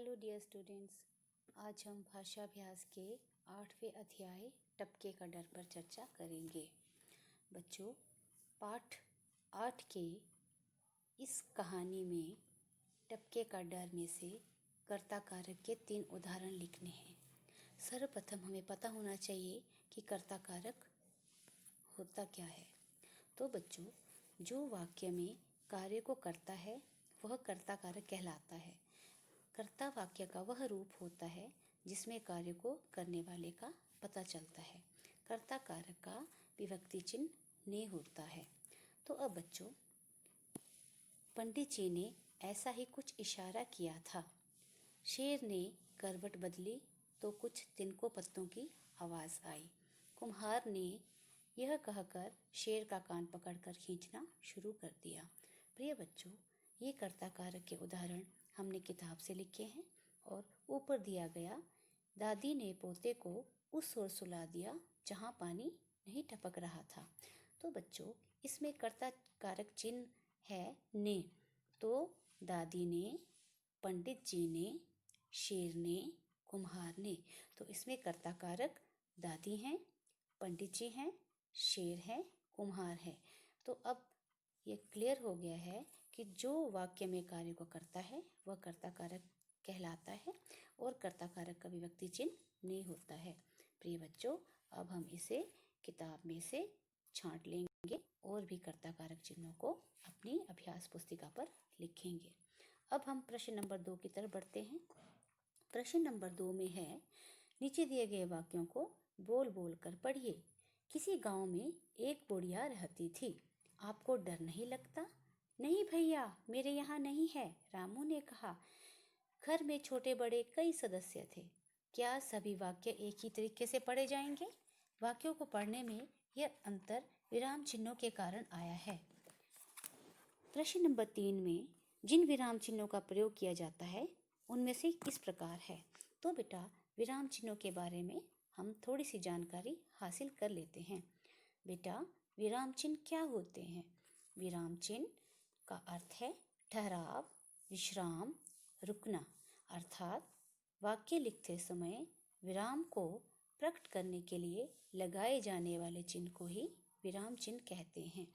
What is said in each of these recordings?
Hello dear students, आज हम भाषाभ्यास के 8वें अध्याय टपके का डर पर चर्चा करेंगे। बच्चों, पाठ 8 के इस कहानी में टपके का डर में से कर्ता कारक के 3 उदाहरण लिखने हैं। सर्वप्रथम हमें पता होना चाहिए कि कर्ता कारक होता क्या है। तो बच्चों, जो वाक्य में कार्य को करता है वह कर्ता कारक कहलाता है। कर्ता वाक्य का वह रूप होता है जिसमें कार्य को करने वाले का पता चलता है। कर्ता कारक का विभक्ति चिन्ह ने होता है। तो अब बच्चों, पंडित जी ने ऐसा ही कुछ इशारा किया था। शेर ने करवट बदली तो कुछ तिनको पत्तों की आवाज़ आई। कुम्हार ने यह कहकर शेर का कान पकड़कर खींचना शुरू कर दिया। प्रिय बच्चों, ये कर्ता कारक के उदाहरण हमने किताब से लिखे हैं और ऊपर दिया गया, दादी ने पोते को उस ओर सुला दिया जहाँ पानी नहीं टपक रहा था। तो बच्चों, इसमें कर्ता कारक चिन्ह है ने। तो दादी ने, पंडित जी ने, शेर ने, कुम्हार ने। तो इसमें कर्ता कारक दादी हैं, पंडित जी हैं, शेर है, कुम्हार है। तो अब ये क्लियर हो गया है कि जो वाक्य में कार्य को करता है वह कर्ता कारक कहलाता है और कर्ता कारक का विभक्ति चिन्ह ने होता है। प्रिय बच्चों, अब हम इसे किताब में से छांट लेंगे और भी कर्ता कारक चिन्हों को अपनी अभ्यास पुस्तिका पर लिखेंगे। अब हम प्रश्न नंबर 2 की तरफ बढ़ते हैं। प्रश्न नंबर 2 में है, नीचे दिए गए वाक्यों को बोल बोल कर पढ़िए। किसी गांव में एक बुढ़िया रहती थी। आपको डर नहीं लगता? नहीं भैया, मेरे यहाँ नहीं है, रामू ने कहा। घर में छोटे बड़े कई सदस्य थे। क्या सभी वाक्य एक ही तरीके से पढ़े जाएंगे? वाक्यों को पढ़ने में यह अंतर विराम चिन्हों के कारण आया है। प्रश्न नंबर 3 में जिन विराम चिन्हों का प्रयोग किया जाता है उनमें से किस प्रकार है? तो बेटा, विराम चिन्हों के बारे में हम थोड़ी सी जानकारी हासिल कर लेते हैं। बेटा, विराम चिन्ह क्या होते हैं? विराम चिन्ह का अर्थ है ठहराव, विश्राम, रुकना। अर्थात वाक्य लिखते समय विराम को प्रकट करने के लिए लगाए जाने वाले चिन्ह को ही विराम चिन्ह कहते हैं।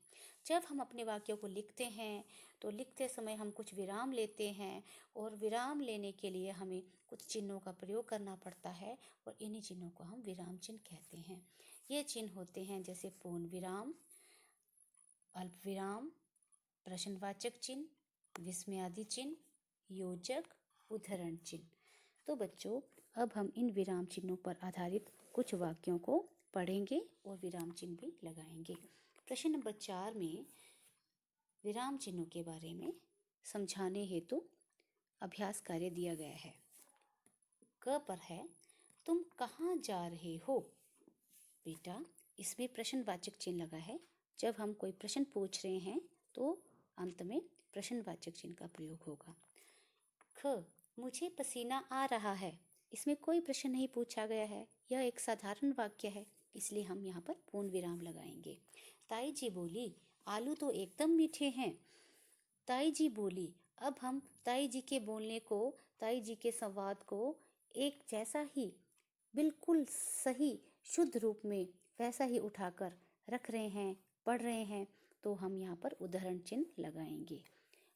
जब हम अपने वाक्यों को लिखते हैं तो लिखते समय हम कुछ विराम लेते हैं और विराम लेने के लिए हमें कुछ चिन्हों का प्रयोग करना पड़ता है और इन्हीं चिन्हों को हम विराम चिन्ह कहते हैं। ये चिन्ह होते हैं जैसे पूर्ण विराम, अल्प विराम, प्रश्नवाचक चिन्ह, विस्मयादि चिन्ह, योजक, उद्धरण चिन्ह। तो बच्चों, अब हम इन विराम चिन्हों पर आधारित कुछ वाक्यों को पढ़ेंगे और विराम चिन्ह भी लगाएंगे। प्रश्न नंबर 4 में विराम चिन्हों के बारे में समझाने हेतु अभ्यास कार्य दिया गया है। क पर है, तुम कहाँ जा रहे हो? बेटा, इसमें प्रश्नवाचक चिन्ह लगा है। जब हम कोई प्रश्न पूछ रहे हैं तो अंत में प्रश्नवाचक चिन्ह का प्रयोग होगा। ख, मुझे पसीना आ रहा है। इसमें कोई प्रश्न नहीं पूछा गया है, यह एक साधारण वाक्य है, इसलिए हम यहाँ पर पूर्ण विराम लगाएंगे। ताई जी बोली, आलू तो एकदम मीठे हैं। ताई जी बोली। अब हम ताई जी के बोलने को, ताई जी के संवाद को एक जैसा ही, बिल्कुल सही शुद्ध रूप में वैसा ही उठाकर रख रहे हैं, पढ़ रहे हैं, तो हम यहाँ पर उद्धरण चिन्ह लगाएंगे।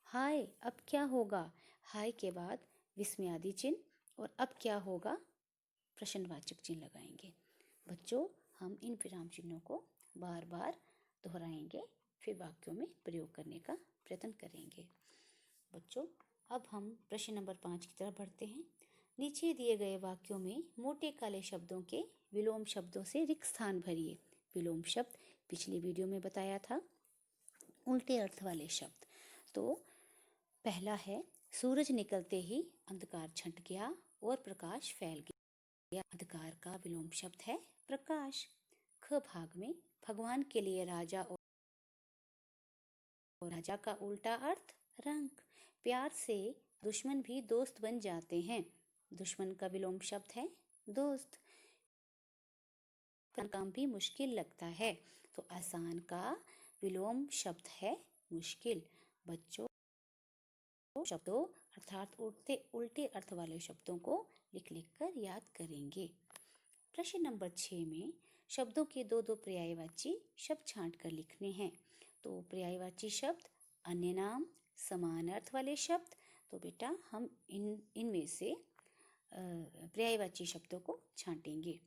हाय, अब क्या होगा? हाय के बाद विस्मयादि चिन्ह और अब क्या होगा प्रश्नवाचक चिन्ह लगाएंगे। बच्चों, हम इन विराम चिन्हों को बार बार दोहराएंगे, फिर वाक्यों में प्रयोग करने का प्रयत्न करेंगे। बच्चों, अब हम प्रश्न नंबर 5 की तरफ बढ़ते हैं। नीचे दिए गए वाक्यों में मोटे काले शब्दों के विलोम शब्दों से रिक्त स्थान भरिए। विलोम शब्द पिछली वीडियो में बताया था, उल्टे अर्थ वाले शब्द। तो पहला है, सूरज निकलते ही अंधकार छंट गया और प्रकाश फैल गया। अंधकार का विलोम शब्द है प्रकाश। ख भाग में भगवान के लिए राजा और राजा का उल्टा अर्थ रंग। प्यार से दुश्मन भी दोस्त बन जाते हैं। दुश्मन का विलोम शब्द है दोस्त। काम भी मुश्किल लगता है, तो आसान का विलोम शब्द है मुश्किल। बच्चों, शब्दों अर्थात उल्टे उल्टे अर्थ वाले शब्दों को लिख लिख कर याद करेंगे। प्रश्न नंबर 6 में शब्दों के दो दो पर्यायवाची शब्द छांट कर लिखने हैं। तो पर्यायवाची शब्द, अन्य नाम, समान अर्थ वाले शब्द। तो बेटा हम इनमें से पर्यायवाची शब्दों को छांटेंगे।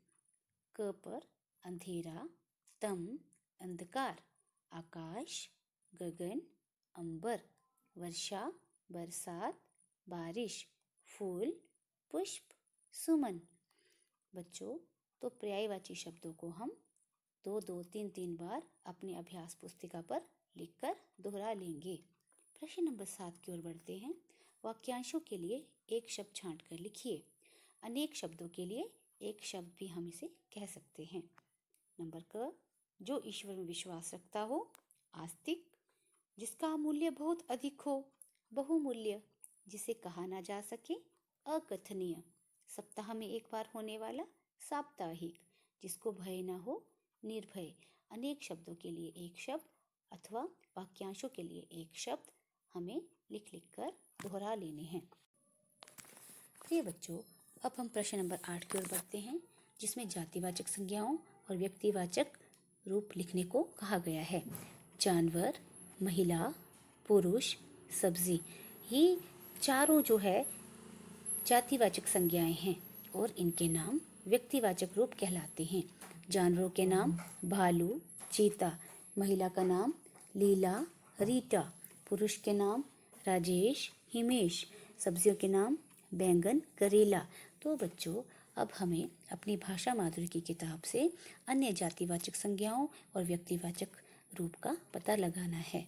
क पर अंधेरा, तम अंधकार, आकाश गगन अंबर, वर्षा बरसात, बारिश, फूल पुष्प, सुमन। बच्चों तो पर्यायवाची शब्दों को हम 2-2, 3-3 बार अपने अभ्यास पुस्तिका पर लिखकर दोहरा लेंगे। प्रश्न नंबर 7 की ओर बढ़ते हैं। वाक्यांशों के लिए एक शब्द छांट कर लिखिए। अनेक शब्दों के लिए एक शब्द भी हम इसे कह सकते हैं। नंबर क, जो ईश्वर में विश्वास रखता हो। आस्तिक, जिसका मूल्य बहुत अधिक हो। बहुमूल्य, जिसे कहा ना जा सके। अकथनीय, सप्ताह में एक बार होने वाला। साप्ताहिक, जिसको भय ना हो। निर्भय। अनेक शब्दों के लिए एक शब्द अथवा वाक्यांशों के लिए एक शब्द हमें लिख लिख कर दोहरा लेने हैं। प्रिय बच्चों, अब हम प्रश्न नंबर 8 की ओर बढ़ते हैं, जिसमें जातिवाचक संज्ञाओं और व्यक्तिवाचक रूप लिखने को कहा गया है। जानवर, महिला, पुरुष, सब्जी, ये चारों जो है जातिवाचक संज्ञाएं हैं और इनके नाम व्यक्तिवाचक रूप कहलाते हैं। जानवरों के नाम भालू, चीता। महिला का नाम लीला, रीटा। पुरुष के नाम राजेश, हिमेश। सब्जियों के नाम बैंगन, करेला। तो बच्चों अब हमें अपनी भाषा माधुरी की किताब से अन्य जातिवाचक संज्ञाओं और व्यक्तिवाचक रूप का पता लगाना है।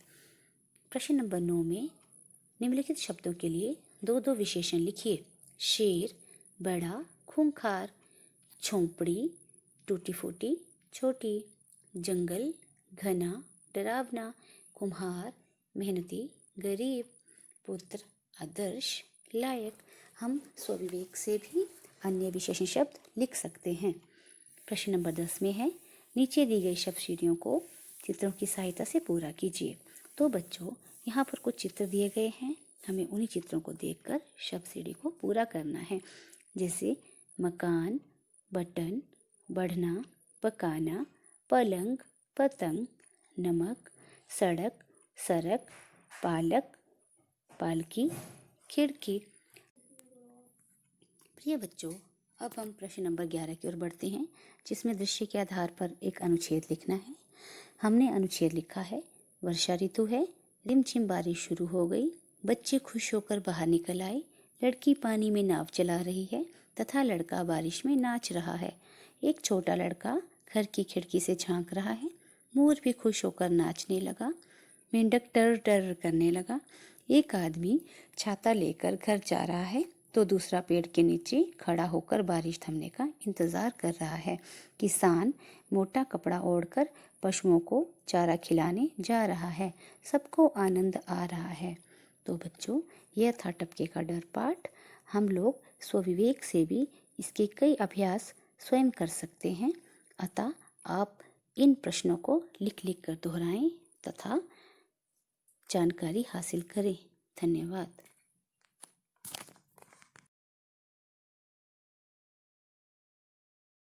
प्रश्न नंबर 9 में निम्नलिखित शब्दों के लिए 2-2 विशेषण लिखिए। शेर, बड़ा, खूंखार। झोंपड़ी, टूटी फूटी, छोटी। जंगल, घना, डरावना। कुम्हार, मेहनती, गरीब। पुत्र, आदर्श, लायक। हम स्वविवेक से भी अन्य विशेषण शब्द लिख सकते हैं। प्रश्न नंबर 10 में है, नीचे दी गई शब्द सीढ़ियों को चित्रों की सहायता से पूरा कीजिए। तो बच्चों यहाँ पर कुछ चित्र दिए गए हैं, हमें उन्हीं चित्रों को देखकर शब्द सीढ़ी को पूरा करना है। जैसे मकान, बटन, बढ़ना, पकाना, पलंग, पतंग, नमक, सड़क, सरक, पालक, पालकी, खिड़की। प्रिय बच्चों, अब हम प्रश्न नंबर 11 की ओर बढ़ते हैं, जिसमें दृश्य के आधार पर एक अनुच्छेद लिखना है। हमने अनुच्छेद लिखा है, वर्षा ऋतु है, रिमझिम बारिश शुरू हो गई, बच्चे खुश होकर बाहर निकल आए, लड़की पानी में नाव चला रही है तथा लड़का बारिश में नाच रहा है। एक छोटा लड़का घर की खिड़की से झांक रहा है। मोर भी खुश होकर नाचने लगा। मेंढक टर टर करने लगा। एक आदमी छाता लेकर घर जा रहा है तो दूसरा पेड़ के नीचे खड़ा होकर बारिश थमने का इंतजार कर रहा है। किसान मोटा कपड़ा ओढ़कर पशुओं को चारा खिलाने जा रहा है। सबको आनंद आ रहा है। तो बच्चों, यह था टपके का डर पाठ। हम लोग स्वविवेक से भी इसके कई अभ्यास स्वयं कर सकते हैं। अतः आप इन प्रश्नों को लिख लिख कर दोहराएं तथा जानकारी हासिल करें। धन्यवाद।